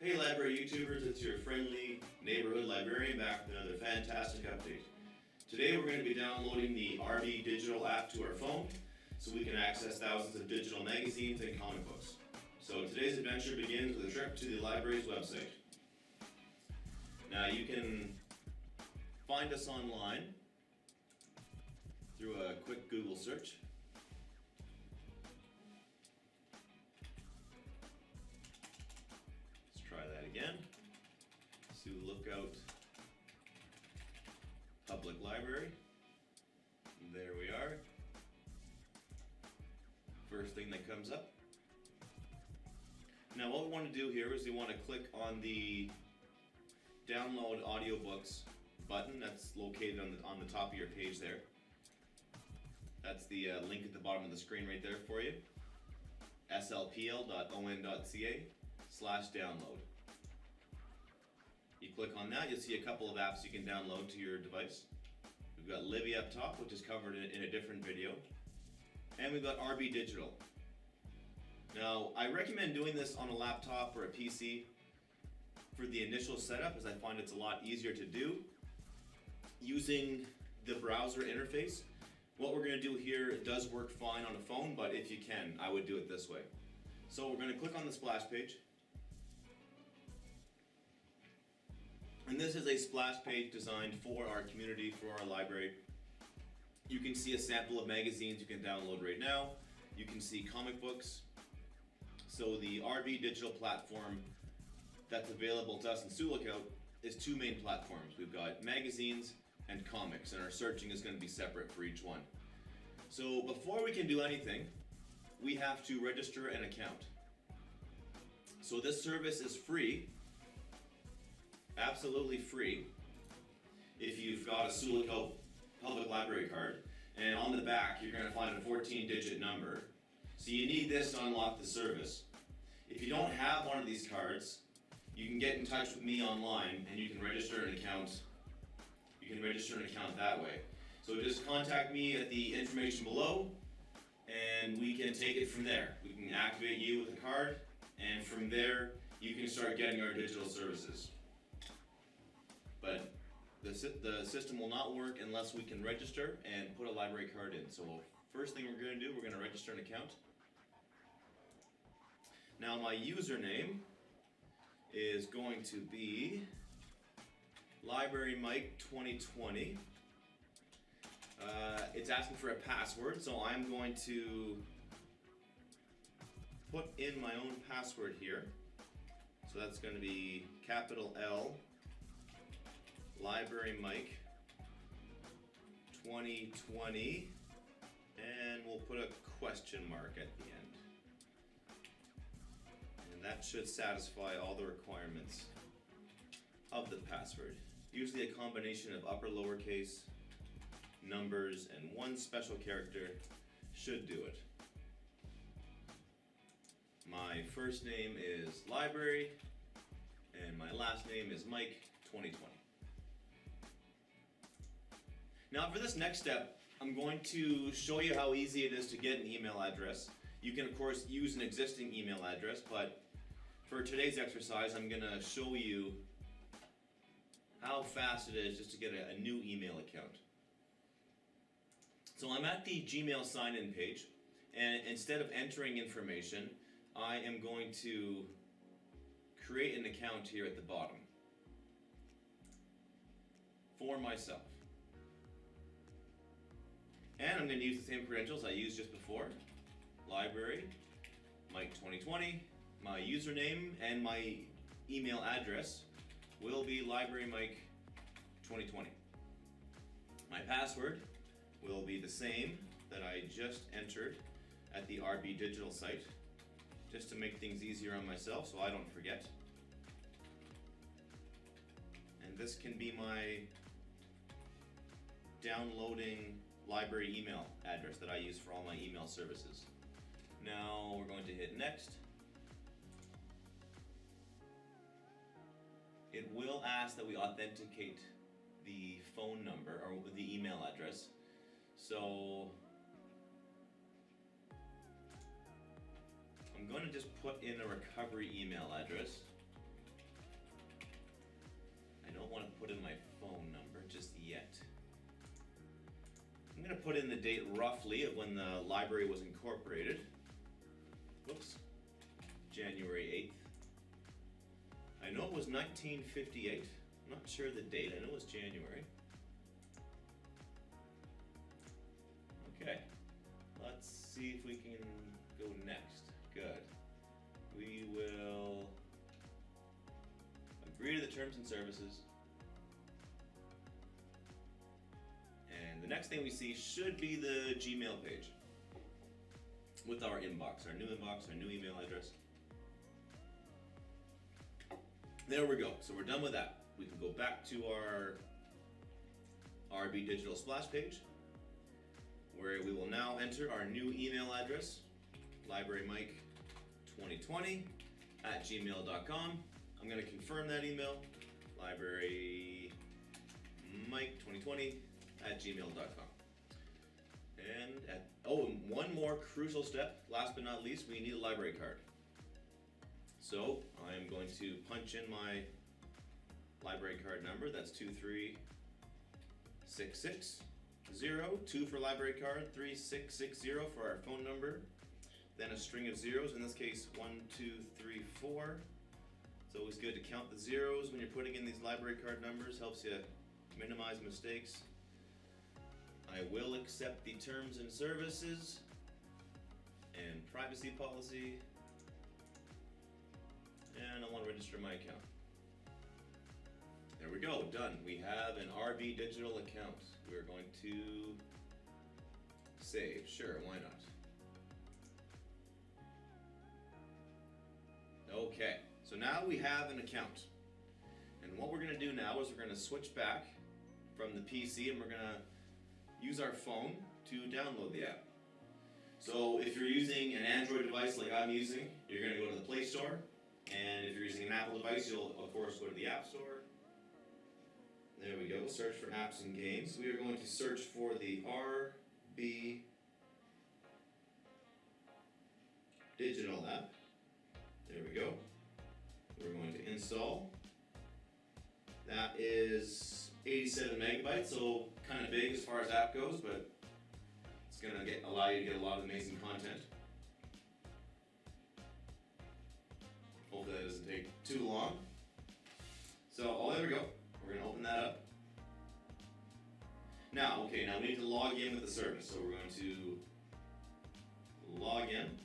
Hey library YouTubers, it's your friendly neighborhood librarian back with another fantastic update. Today we're going to be downloading the RBdigital App to our phone so we can access thousands of digital magazines and comic books. So today's adventure begins with a trip to the library's website. Now you can find us online through a quick Google search. Try that again. So Lookout Public Library. There we are. First thing that comes up. Now what we want to do here is we want to click on the Download Audiobooks button that's located on the top of your page there. That's the link at the bottom of the screen right there for you. slpl.on.ca/download. You click on that, you'll see a couple of apps you can download to your device. We've got Libby up top, which is covered in a different video. And we've got RBdigital. Now, I recommend doing this on a laptop or a PC for the initial setup, as I find it's a lot easier to do using the browser interface. What we're going to do here does work fine on a phone, but if you can, I would do it this way. So we're going to click on the splash page. And this is a splash page designed for our community, for our library. You can see a sample of magazines you can download right now. You can see comic books. So the RBdigital platform that's available to us in Lookout is two main platforms. We've got magazines and comics, and our searching is going to be separate for each one. So before we can do anything, we have to register an account. So this service is free, absolutely free, if you've got a Lookout Public Library card, and on the back you're going to find a 14-digit number. So you need this to unlock the service. If you don't have one of these cards, you can get in touch with me online and you can register an account. You can register an account that way. So just contact me at the information below and we can take it from there. We can activate you with a card, and from there you can start getting our digital services. But the system will not work unless we can register and put a library card in. So first thing we're going to do, we're going to register an account. Now my username is going to be LibraryMike2020. It's asking for a password, so I'm going to put in my own password here. So that's going to be capital L, LibraryMike2020, and we'll put a question mark at the end. And that should satisfy all the requirements of the password. Usually a combination of upper lowercase, numbers, and one special character should do it. My first name is Library, and my last name is Mike2020. Now for this next step, I'm going to show you how easy it is to get an email address. You can of course use an existing email address, but for today's exercise I'm going to show you how fast it is just to get a new email account. So I'm at the Gmail sign-in page, and instead of entering information, I am going to create an account here at the bottom for myself. And I'm going to use the same credentials I used just before. Library, Mike2020, my username and my email address will be LibraryMike2020. My password will be the same that I just entered at the RBdigital site, just to make things easier on myself so I don't forget. And this can be my downloading library email address that I use for all my email services. Now we're going to hit next. It will ask that we authenticate the phone number or the email address. So I'm going to just put in a recovery email address put in my phone number just yet. I'm going to put in the date roughly of when the library was incorporated. Whoops. January 8th. I know it was 1958. I'm not sure the date. I know it was January. Okay. Let's see if we can go next. Good. We will agree to the terms and services. And the next thing we see should be the Gmail page with our inbox, our new email address. There we go. So we're done with that. We can go back to our RBdigital splash page, where we will now enter our new email address, librarymike2020@gmail.com. I'm going to confirm that email, librarymike2020@gmail.com. And one more crucial step, last but not least, we need a library card. So I'm going to punch in my library card number. That's 23660, 2 for library card, 3660 for our phone number, then a string of zeros, in this case 1, 2, 3, 4. It's always good to count the zeros when you're putting in these library card numbers, helps you minimize mistakes. I will accept the terms and services and privacy policy, and I want to register my account. There we go, done. We have an RBdigital account. We're going to save, sure, why not? Okay, so now we have an account. And what we're gonna do now is we're gonna switch back from the PC and we're gonna use our phone to download the app. So if you're using an Android device like I'm using, you're gonna go to the Play Store. And if you're using an Apple device, you'll of course go to the App Store. There we go, search for apps and games. We are going to search for the RBdigital App. There we go. We're going to install. That is 87 megabytes, so kind of big as far as app goes, but it's going to allow you to get a lot of amazing content. Hopefully that doesn't take too long. So, there we go. We're going to open that up. Now we need to log in with the service. So we're going to log in.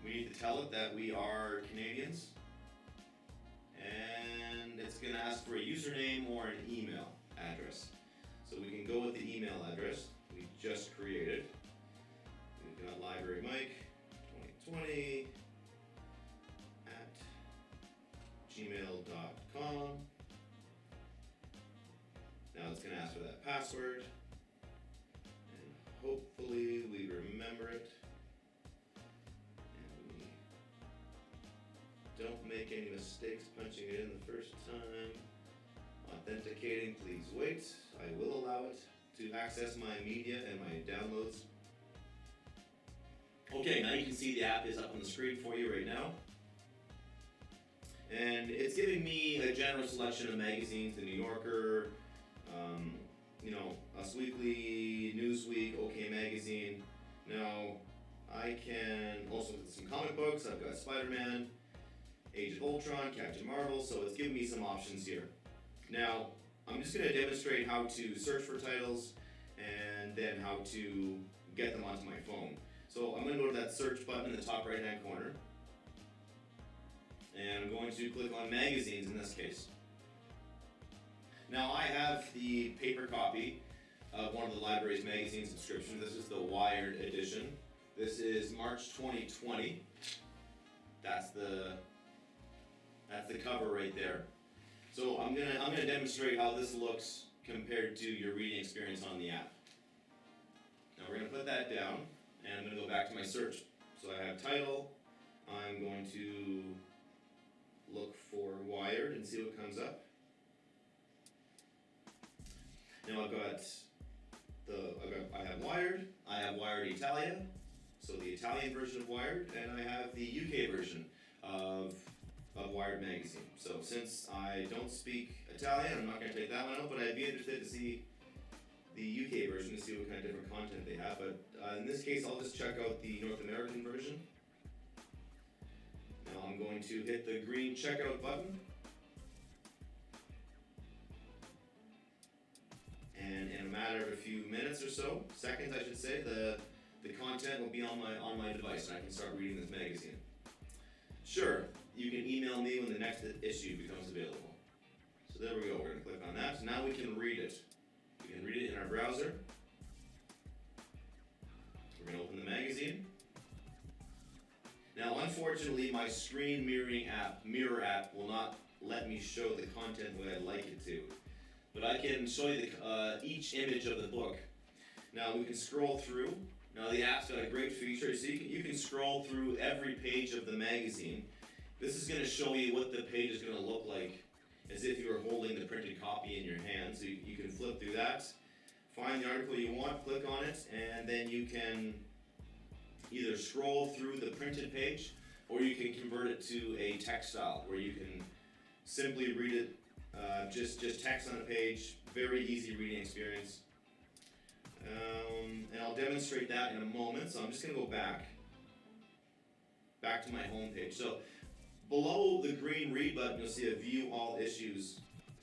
We need to tell it that we are Canadians. And it's going to ask for a username or an email address. So we can go with the email address we just created. We've got librarymike2020@gmail.com. Now it's going to ask for that password, and hopefully we remember it, and we don't make any mistakes punching it in the first time. Authenticating, please wait. I will allow it to access my media and my downloads. Okay, now you can see the app is up on the screen for you right now. And it's giving me a general selection of magazines, The New Yorker, Us Weekly, Newsweek, OK Magazine. Now, I can also look at some comic books. I've got Spider-Man, Age of Ultron, Captain Marvel, so it's giving me some options here. Now, I'm just going to demonstrate how to search for titles and then how to get them onto my phone. So I'm going to go to that search button in the top right hand corner. And I'm going to click on magazines in this case. Now I have the paper copy of one of the library's magazine subscriptions. This is the Wired edition. This is March 2020. That's the cover right there. So I'm gonna demonstrate how this looks compared to your reading experience on the app. Now we're gonna put that down, and I'm gonna go back to my search. So I have title. I'm going to look for Wired and see what comes up. Now I have Wired. I have Wired Italia, so the Italian version of Wired, and I have the UK version of of Wired magazine. So since I don't speak Italian, I'm not going to take that one out, but I'd be interested to see the UK version to see what kind of different content they have. But in this case, I'll just check out the North American version. Now I'm going to hit the green checkout button. And in a matter of a few minutes or so, seconds I should say, the content will be on my device and I can start reading this magazine. Sure, you can email me when the next issue becomes available. So there we go, we're going to click on that. So now we can read it. We can read it in our browser. We're going to open the magazine. Now unfortunately my screen mirror app will not let me show the content the way I'd like it to. But I can show you each image of the book. Now we can scroll through. Now the app's got a great feature, so you can scroll through every page of the magazine. This is going to show you what the page is going to look like as if you were holding the printed copy in your hand. So you can flip through that, find the article you want, click on it, and then you can either scroll through the printed page or you can convert it to a text style where you can simply read it, just text on a page, very easy reading experience. And I'll demonstrate that in a moment, so I'm just going to go back to my home page. So below the green read button, you'll see a view all issues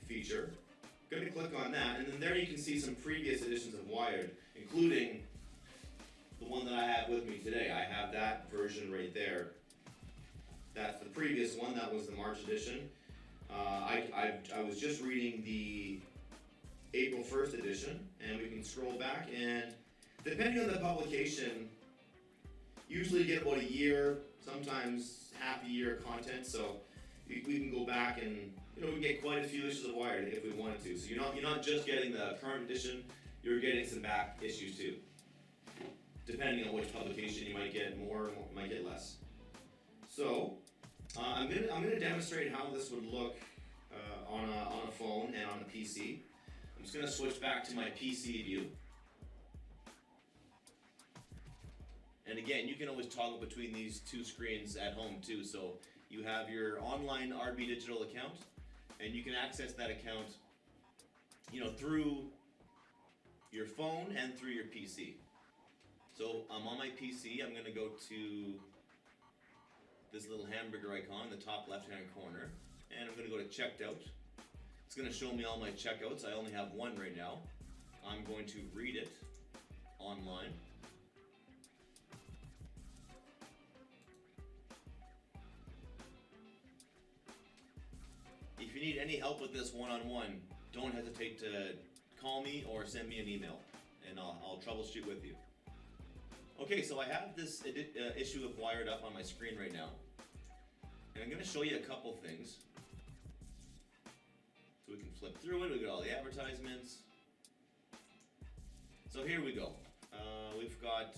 feature. I'm going to click on that, and then there you can see some previous editions of Wired, including the one that I have with me today. I have that version right there. That's the previous one, that was the March edition. I was just reading the April 1st edition, and we can scroll back, and depending on the publication, usually get about a year, sometimes half a year of content, so we can go back and we can get quite a few issues of Wired if we wanted to. So you're not just getting the current edition, you're getting some back issues too. Depending on which publication, you might get more, you might get less. So I'm gonna demonstrate how this would look on a phone and on a PC. I'm just going to switch back to my PC view. And again, you can always toggle between these two screens at home too. So you have your online RBdigital account, and you can access that account, through your phone and through your PC. So I'm on my PC. I'm going to go to this little hamburger icon in the top left-hand corner, and I'm going to go to checked out. It's going to show me all my checkouts. I only have one right now. I'm going to read it online. If you need any help with this one-on-one, don't hesitate to call me or send me an email, and I'll troubleshoot with you. Okay, so I have this issue of Wired up on my screen right now, and I'm going to show you a couple things. So we can flip through it, we got all the advertisements. So here we go. We've got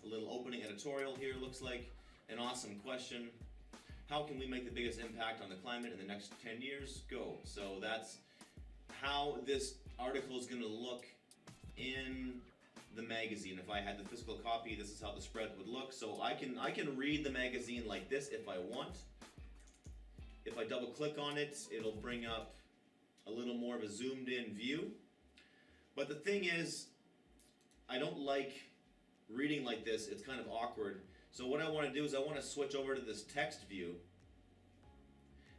a little opening editorial here, looks like an awesome question. How can we make the biggest impact on the climate in the next 10 years? Go. So that's how this article is going to look in the magazine. If I had the physical copy, this is how the spread would look. So I can read the magazine like this if I want. If I double click on it, it'll bring up a little more of a zoomed in view. But the thing is, I don't like reading like this. It's kind of awkward. So what I want to do is I want to switch over to this text view.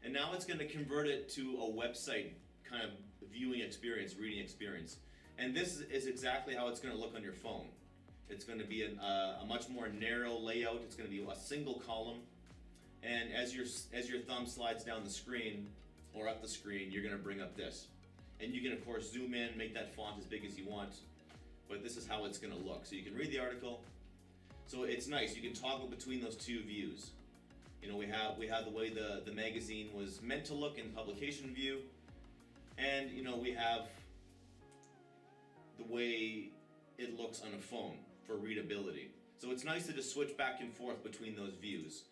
And now it's going to convert it to a website kind of viewing experience, reading experience. And this is exactly how it's going to look on your phone. It's going to be a much more narrow layout. It's going to be a single column. And as your thumb slides down the screen or up the screen, you're going to bring up this. And you can, of course, zoom in, make that font as big as you want. But this is how it's going to look. So you can read the article. So it's nice. You can toggle between those two views. We have the way the magazine was meant to look in publication view, and we have the way it looks on a phone for readability. So it's nice to just switch back and forth between those views.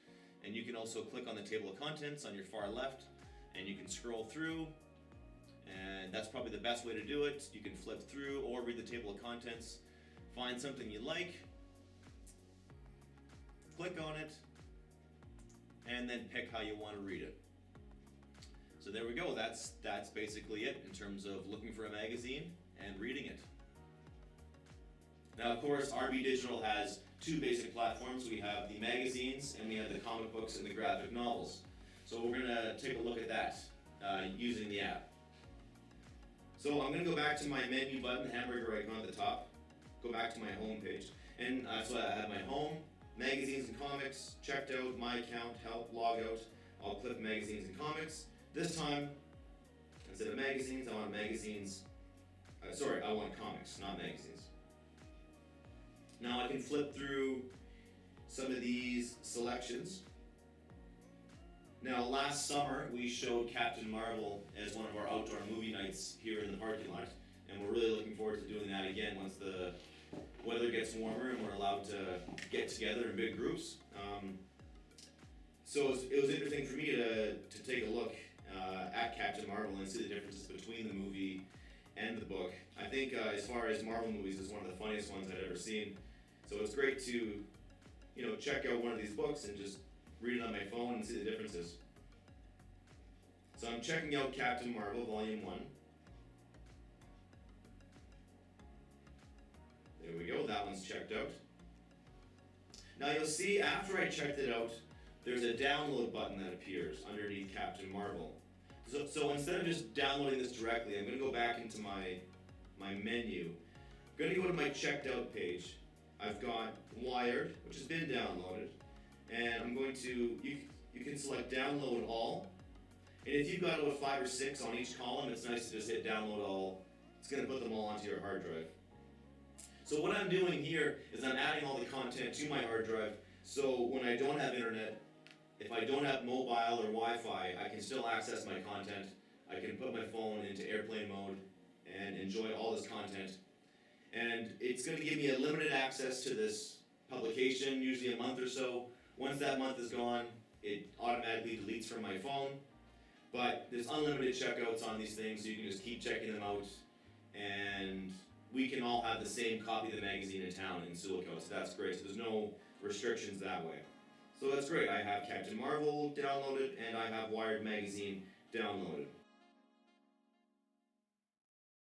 And you can also click on the table of contents on your far left, and you can scroll through, and that's probably the best way to do it. You can flip through or read the table of contents, find something you like, click on it, and then pick how you want to read it. So there we go, that's basically it in terms of looking for a magazine and reading it. Now of course, RBdigital has two basic platforms. We have the magazines and we have the comic books and the graphic novels. So we're going to take a look at that using the app. So I'm going to go back to my menu button, hamburger icon at the top, go back to my home page, and so I have my home, magazines and comics, checked out, my account, help, log out. I'll click magazines and comics. This time, instead of magazines, I want magazines, I want comics, not magazines. Now I can flip through some of these selections. Now last summer we showed Captain Marvel as one of our outdoor movie nights here in the parking lot, and we're really looking forward to doing that again once the weather gets warmer and we're allowed to get together in big groups. So it was interesting for me to take a look at Captain Marvel and see the differences between the movie and the book. I think as far as Marvel movies, it's one of the funniest ones I've ever seen. So it's great to, check out one of these books and just read it on my phone and see the differences. So I'm checking out Captain Marvel Volume 1. There we go, that one's checked out. Now you'll see after I checked it out, there's a download button that appears underneath Captain Marvel. So instead of just downloading this directly, I'm going to go back into my menu. I'm going to go to my checked out page. I've got Wired, which has been downloaded, and I'm going to, you can select download all, and if you've got about 5 or 6 on each column, it's nice to just hit download all. It's going to put them all onto your hard drive. So what I'm doing here is I'm adding all the content to my hard drive, so when I don't have internet, if I don't have mobile or Wi-Fi, I can still access my content. I can put my phone into airplane mode and enjoy all this content. And it's going to give me a limited access to this publication, usually a month or so. Once that month is gone, it automatically deletes from my phone. But there's unlimited checkouts on these things, so you can just keep checking them out. And we can all have the same copy of the magazine in town in Sulaco, so that's great. So there's no restrictions that way. So that's great. I have Captain Marvel downloaded, and I have Wired magazine downloaded.